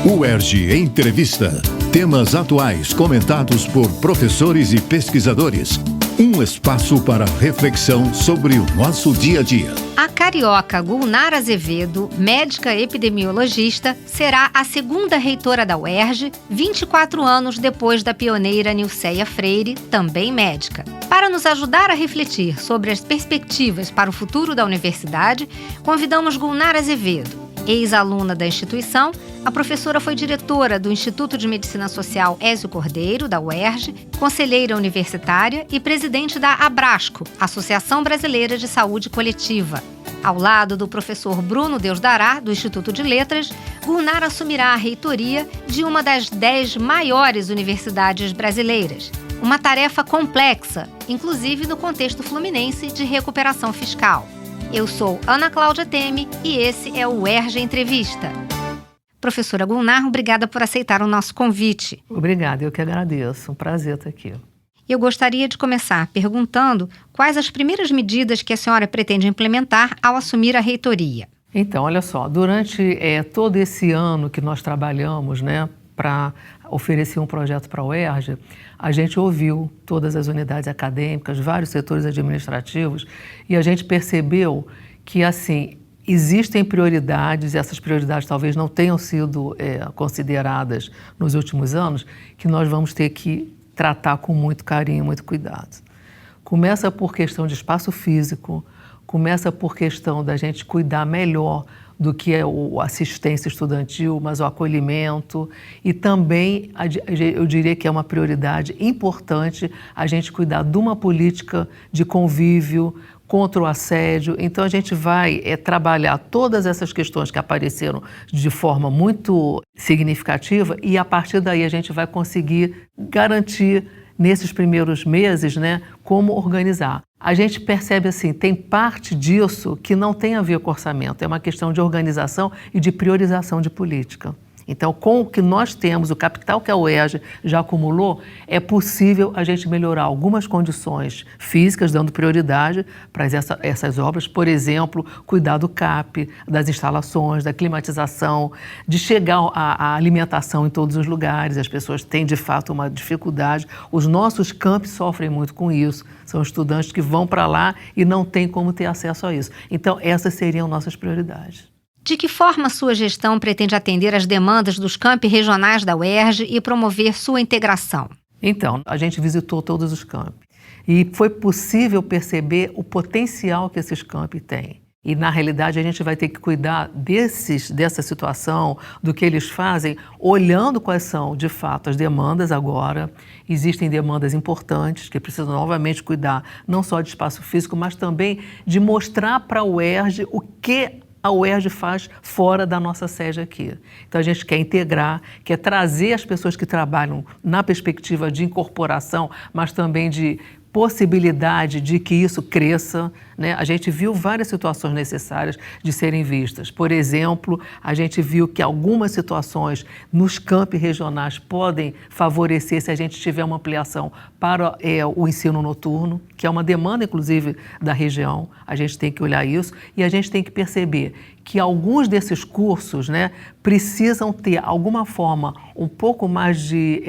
UERJ Entrevista. Temas atuais comentados por professores e pesquisadores. Um espaço para reflexão sobre o nosso dia a dia. A carioca Gulnara Azevedo, médica epidemiologista, será a segunda reitora da UERJ, 24 anos depois da pioneira Nilceia Freire, também médica. Para nos ajudar a refletir sobre as perspectivas para o futuro da universidade, convidamos Gulnara Azevedo. Ex-aluna da instituição, a professora foi diretora do Instituto de Medicina Social Ézio Cordeiro, da UERJ, conselheira universitária e presidente da Abrasco, Associação Brasileira de Saúde Coletiva. Ao lado do professor Bruno Deusdará, do Instituto de Letras, Gulnara assumirá a reitoria de uma das 10 maiores universidades brasileiras. Uma tarefa complexa, inclusive no contexto fluminense de recuperação fiscal. Eu sou Ana Cláudia Teme e esse é o UERJ Entrevista. Professora Gulnara, obrigada por aceitar o nosso convite. Obrigada, eu que agradeço. Um prazer estar aqui. Eu gostaria de começar perguntando quais as primeiras medidas que a senhora pretende implementar ao assumir a reitoria. Então, olha só, durante todo esse ano que nós trabalhamos, para oferecer um projeto para a UERJ, a gente ouviu todas as unidades acadêmicas, vários setores administrativos, e a gente percebeu que, assim, existem prioridades, e essas prioridades talvez não tenham sido consideradas nos últimos anos, que nós vamos ter que tratar com muito carinho, muito cuidado. Começa por questão de espaço físico, começa por questão da gente cuidar melhor do que é a assistência estudantil, mas o acolhimento e também, eu diria que é uma prioridade importante a gente cuidar de uma política de convívio contra o assédio. Então a gente vai trabalhar todas essas questões que apareceram de forma muito significativa e a partir daí a gente vai conseguir garantir nesses primeiros meses, como organizar. A gente percebe assim, tem parte disso que não tem a ver com orçamento, é uma questão de organização e de priorização de política. Então, com o que nós temos, o capital que a UERJ já acumulou, é possível a gente melhorar algumas condições físicas, dando prioridade para essas obras. Por exemplo, cuidar do CAP, das instalações, da climatização, de chegar à alimentação em todos os lugares. As pessoas têm, de fato, uma dificuldade. Os nossos campi sofrem muito com isso. São estudantes que vão para lá e não têm como ter acesso a isso. Então, essas seriam nossas prioridades. De que forma a sua gestão pretende atender às demandas dos campi regionais da UERJ e promover sua integração? Então, a gente visitou todos os campi e foi possível perceber o potencial que esses campi têm. E, na realidade, a gente vai ter que cuidar dessa situação, do que eles fazem, olhando quais são, de fato, as demandas agora. Existem demandas importantes que precisam novamente cuidar, não só de espaço físico, mas também de mostrar para a UERJ o que a UERJ faz fora da nossa sede aqui. Então a gente quer integrar, quer trazer as pessoas que trabalham na perspectiva de incorporação, mas também de possibilidade de que isso cresça, A gente viu várias situações necessárias de serem vistas. Por exemplo, a gente viu que algumas situações nos campi regionais podem favorecer se a gente tiver uma ampliação para o ensino noturno, que é uma demanda, inclusive, da região. A gente tem que olhar isso e a gente tem que perceber que alguns desses cursos, precisam ter alguma forma um pouco mais de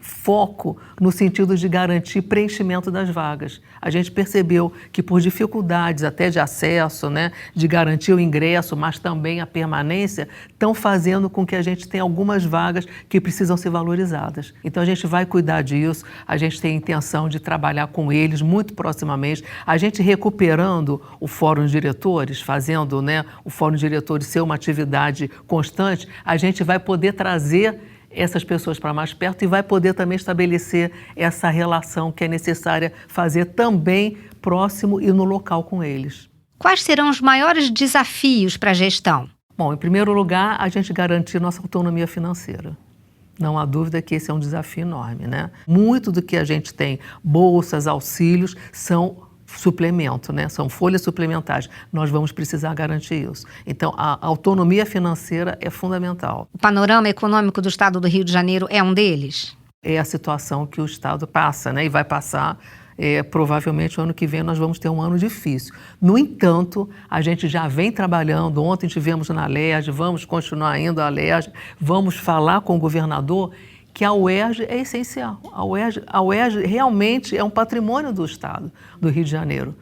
foco no sentido de garantir preenchimento das vagas. A gente percebeu que por dificuldades até de acesso, de garantir o ingresso, mas também a permanência, estão fazendo com que a gente tenha algumas vagas que precisam ser valorizadas. Então a gente vai cuidar disso, a gente tem a intenção de trabalhar com eles muito proximamente, a gente recuperando o Fórum de Diretores, fazendo o Fórum de Diretores ser uma atividade constante, a gente vai poder trazer essas pessoas para mais perto e vai poder também estabelecer essa relação que é necessária fazer também próximo e no local com eles. Quais serão os maiores desafios para a gestão? Bom, em primeiro lugar, a gente garantir nossa autonomia financeira. Não há dúvida que esse é um desafio enorme, Muito do que a gente tem, bolsas, auxílios, são suplemento, São folhas suplementares. Nós vamos precisar garantir isso. Então, a autonomia financeira é fundamental. O panorama econômico do estado do Rio de Janeiro é um deles? É a situação que o estado passa, e vai passar provavelmente o ano que vem nós vamos ter um ano difícil. No entanto, a gente já vem trabalhando, ontem tivemos na Alerj, vamos continuar indo à Alerj, vamos falar com o governador que a UERJ é essencial. A UERJ realmente é um patrimônio do Estado do Rio de Janeiro.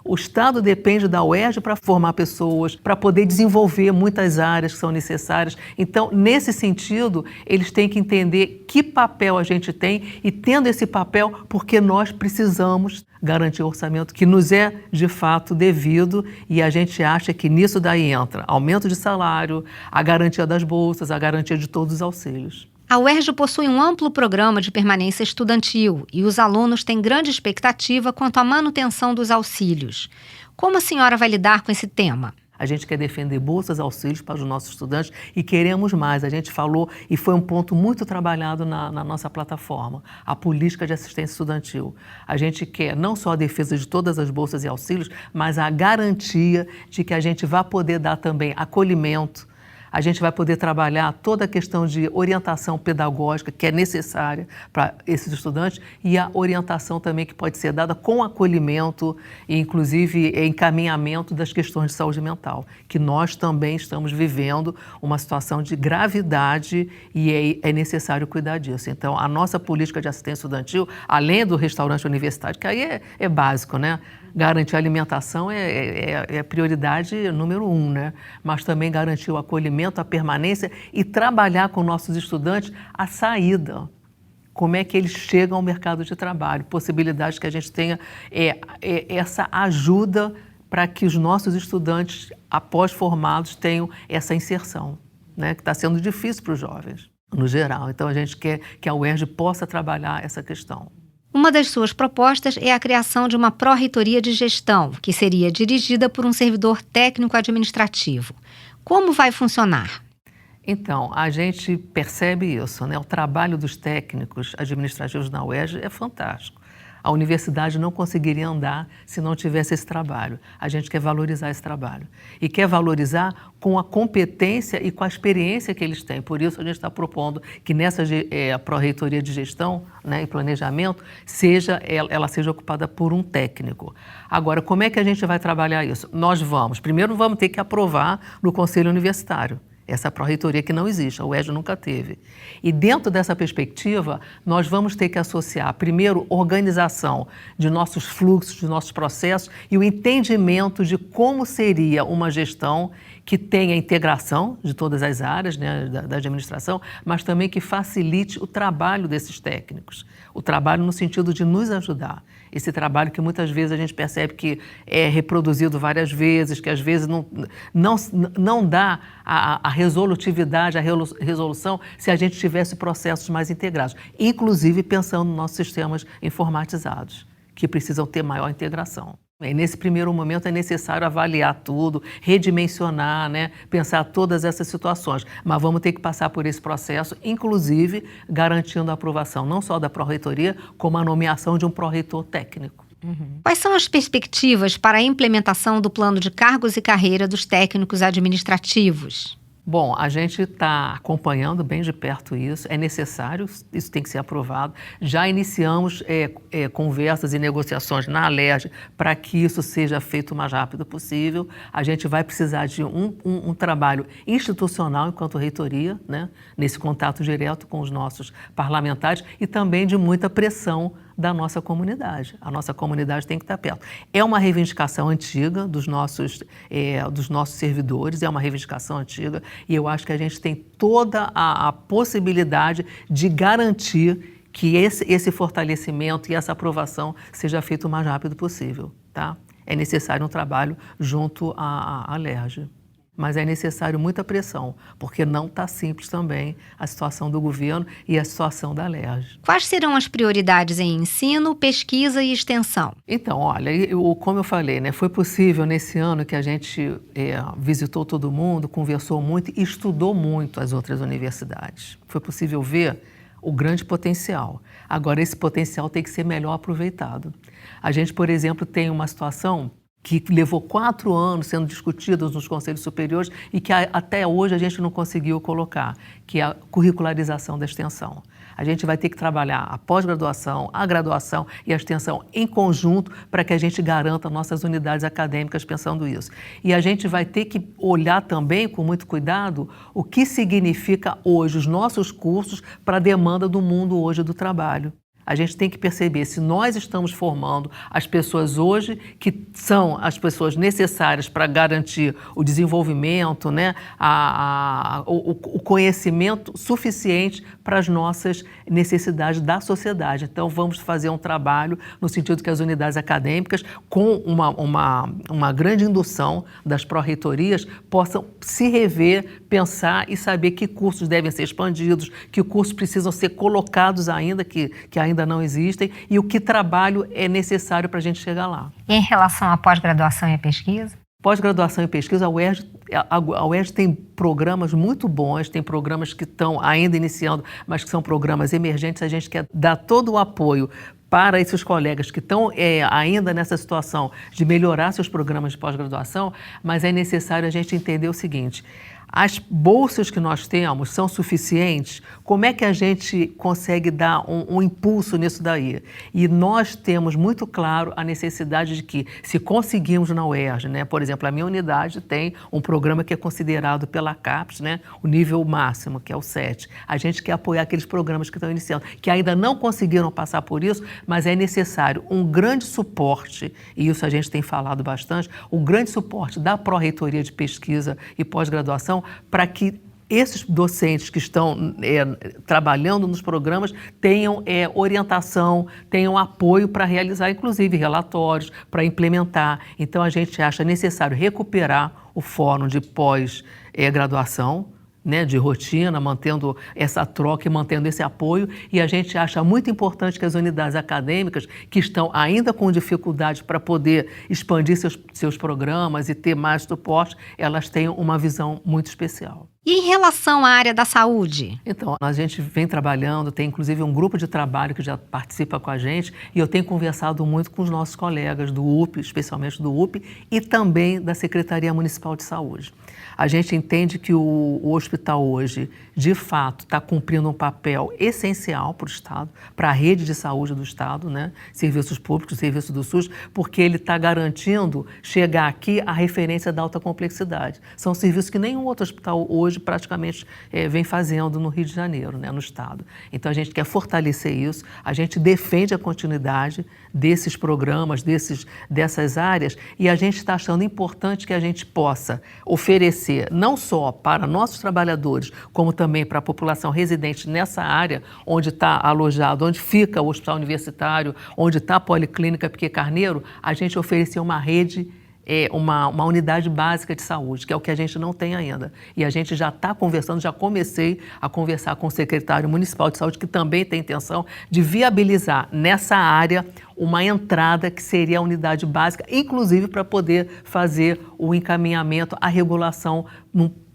O Estado depende da UERJ para formar pessoas, para poder desenvolver muitas áreas que são necessárias. Então, nesse sentido, eles têm que entender que papel a gente tem e, tendo esse papel, porque nós precisamos garantir o orçamento que nos é, de fato, devido, e a gente acha que nisso daí entra aumento de salário, a garantia das bolsas, a garantia de todos os auxílios. A UERJ possui um amplo programa de permanência estudantil e os alunos têm grande expectativa quanto à manutenção dos auxílios. Como a senhora vai lidar com esse tema? A gente quer defender bolsas, auxílios para os nossos estudantes e queremos mais. A gente falou, e foi um ponto muito trabalhado na nossa plataforma, a política de assistência estudantil. A gente quer não só a defesa de todas as bolsas e auxílios, mas a garantia de que a gente vai poder dar também acolhimento. A gente vai poder trabalhar toda a questão de orientação pedagógica que é necessária para esses estudantes e a orientação também que pode ser dada com acolhimento e, inclusive, encaminhamento das questões de saúde mental, que nós também estamos vivendo uma situação de gravidade e é necessário cuidar disso. Então, a nossa política de assistência estudantil, além do restaurante universitário, que aí é básico, né? Garantir a alimentação é prioridade número 1, né? Mas também garantir o acolhimento, a permanência e trabalhar com nossos estudantes a saída. Como é que eles chegam ao mercado de trabalho? Possibilidades que a gente tenha essa ajuda para que os nossos estudantes, após formados, tenham essa inserção, né? Que está sendo difícil para os jovens, no geral. Então, a gente quer que a UERJ possa trabalhar essa questão. Uma das suas propostas é a criação de uma pró-reitoria de gestão, que seria dirigida por um servidor técnico-administrativo. Como vai funcionar? Então, a gente percebe isso, né? O trabalho dos técnicos administrativos na UERJ é fantástico. A universidade não conseguiria andar se não tivesse esse trabalho. A gente quer valorizar esse trabalho. E quer valorizar com a competência e com a experiência que eles têm. Por isso, a gente está propondo que nessa pró-reitoria de gestão, né, e planejamento, ela seja ocupada por um técnico. Agora, como é que a gente vai trabalhar isso? Primeiro vamos ter que aprovar no Conselho Universitário. Essa pró-reitoria que não existe, a UERJ nunca teve. E dentro dessa perspectiva, nós vamos ter que associar, primeiro, organização de nossos fluxos, de nossos processos e o entendimento de como seria uma gestão que tenha integração de todas as áreas, né, da administração, mas também que facilite o trabalho desses técnicos. O trabalho no sentido de nos ajudar. Esse trabalho que muitas vezes a gente percebe que é reproduzido várias vezes, que às vezes não dá a resolutividade, a resolução, se a gente tivesse processos mais integrados. Inclusive pensando nos nossos sistemas informatizados, que precisam ter maior integração. E nesse primeiro momento é necessário avaliar tudo, redimensionar, né? Pensar todas essas situações. Mas vamos ter que passar por esse processo, inclusive garantindo a aprovação não só da pró-reitoria, como a nomeação de um pró-reitor técnico. Quais são as perspectivas para a implementação do plano de cargos e carreira dos técnicos administrativos? Bom, a gente está acompanhando bem de perto isso, é necessário, isso tem que ser aprovado. Já iniciamos conversas e negociações na Alerj para que isso seja feito o mais rápido possível. A gente vai precisar de um trabalho institucional enquanto reitoria, né, nesse contato direto com os nossos parlamentares e também de muita pressão da nossa comunidade. A nossa comunidade tem que estar perto. É uma reivindicação antiga dos nossos servidores, é uma reivindicação antiga e eu acho que a gente tem toda a possibilidade de garantir que esse fortalecimento e essa aprovação seja feito o mais rápido possível, tá? É necessário um trabalho junto à Alerj. Mas é necessário muita pressão, porque não está simples também a situação do governo e a situação da Alerj. Quais serão as prioridades em ensino, pesquisa e extensão? Então, olha, como eu falei, né, foi possível nesse ano que a gente visitou todo mundo, conversou muito e estudou muito as outras universidades. Foi possível ver o grande potencial. Agora, esse potencial tem que ser melhor aproveitado. A gente, por exemplo, tem uma situação que levou 4 anos sendo discutidos nos conselhos superiores e que até hoje a gente não conseguiu colocar, que é a curricularização da extensão. A gente vai ter que trabalhar a pós-graduação, a graduação e a extensão em conjunto para que a gente garanta nossas unidades acadêmicas pensando isso. E a gente vai ter que olhar também, com muito cuidado, o que significa hoje os nossos cursos para a demanda do mundo hoje do trabalho. A gente tem que perceber se nós estamos formando as pessoas hoje que são as pessoas necessárias para garantir o desenvolvimento, né, o conhecimento suficiente para as nossas necessidades da sociedade. Então, vamos fazer um trabalho no sentido que as unidades acadêmicas, com uma grande indução das pró-reitorias, possam se rever, pensar e saber que cursos devem ser expandidos, que cursos precisam ser colocados ainda, que ainda não existem, e o que trabalho é necessário para a gente chegar lá. E em relação à pós-graduação e pesquisa? Pós-graduação e pesquisa, a UERJ tem programas muito bons, tem programas que estão ainda iniciando, mas que são programas emergentes. A gente quer dar todo o apoio para esses colegas que estão ainda nessa situação de melhorar seus programas de pós-graduação, mas é necessário a gente entender o seguinte: as bolsas que nós temos são suficientes? Como é que a gente consegue dar um impulso nisso daí? E nós temos muito claro a necessidade de que, se conseguirmos na UERJ, né, por exemplo, a minha unidade tem um programa que é considerado pela CAPES, né, o nível máximo, que é o 7. A gente quer apoiar aqueles programas que estão iniciando, que ainda não conseguiram passar por isso, mas é necessário um grande suporte, e isso a gente tem falado bastante, um grande suporte da Pró-Reitoria de Pesquisa e Pós-Graduação, para que esses docentes que estão trabalhando nos programas tenham orientação, tenham apoio para realizar, inclusive, relatórios, para implementar. Então, a gente acha necessário recuperar o fórum de pós-graduação, né, de rotina, mantendo essa troca e mantendo esse apoio, e a gente acha muito importante que as unidades acadêmicas, que estão ainda com dificuldade para poder expandir seus programas e ter mais suporte, elas tenham uma visão muito especial. E em relação à área da saúde? Então, a gente vem trabalhando, tem inclusive um grupo de trabalho que já participa com a gente, e eu tenho conversado muito com os nossos colegas do UP, especialmente do UP, e também da Secretaria Municipal de Saúde. A gente entende que o hospital hoje, de fato, está cumprindo um papel essencial para o Estado, para a rede de saúde do Estado, né? Serviços públicos, serviço do SUS, porque ele está garantindo chegar aqui a referência da alta complexidade. São serviços que nenhum outro hospital hoje praticamente vem fazendo no Rio de Janeiro, né, no Estado. Então, a gente quer fortalecer isso, a gente defende a continuidade desses programas, dessas áreas, e a gente está achando importante que a gente possa oferecer não só para nossos trabalhadores, como também para a população residente nessa área onde está alojado, onde fica o hospital universitário, onde está a Policlínica Piquet Carneiro, a gente oferecer uma rede, uma unidade básica de saúde, que é o que a gente não tem ainda. E a gente já está conversando, já comecei a conversar com o secretário municipal de saúde, que também tem intenção de viabilizar nessa área uma entrada que seria a unidade básica, inclusive para poder fazer o encaminhamento, a regulação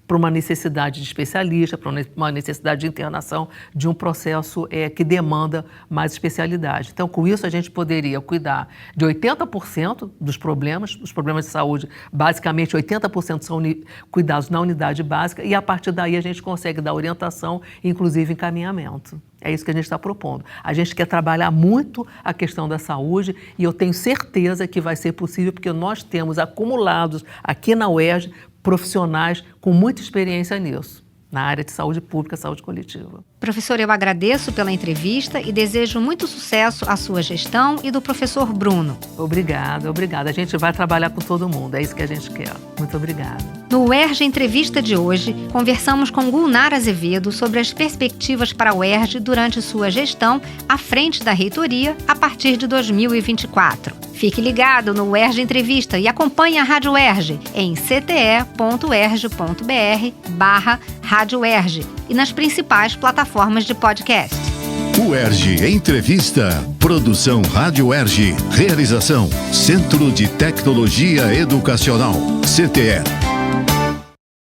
para uma necessidade de especialista, para uma necessidade de internação de um processo que demanda mais especialidade. Então, com isso, a gente poderia cuidar de 80% dos problemas de saúde, basicamente 80% são cuidados na unidade básica, e a partir daí a gente consegue dar orientação, inclusive encaminhamento. É isso que a gente está propondo. A gente quer trabalhar muito a questão da saúde, e eu tenho certeza que vai ser possível, porque nós temos acumulados aqui na UERJ profissionais com muita experiência nisso, na área de saúde pública, saúde coletiva. Professor, eu agradeço pela entrevista e desejo muito sucesso à sua gestão e do professor Bruno. Obrigada. A gente vai trabalhar com todo mundo, é isso que a gente quer. Muito obrigada. No UERJ Entrevista de hoje, conversamos com Gulnara Azevedo sobre as perspectivas para a UERJ durante sua gestão à frente da reitoria a partir de 2024. Fique ligado no UERJ Entrevista e acompanhe a Rádio UERJ em cte.uerj.br/Rádio UERJ e nas principais plataformas de podcast. UERJ Entrevista. Produção Rádio UERJ. Realização Centro de Tecnologia Educacional. CTE.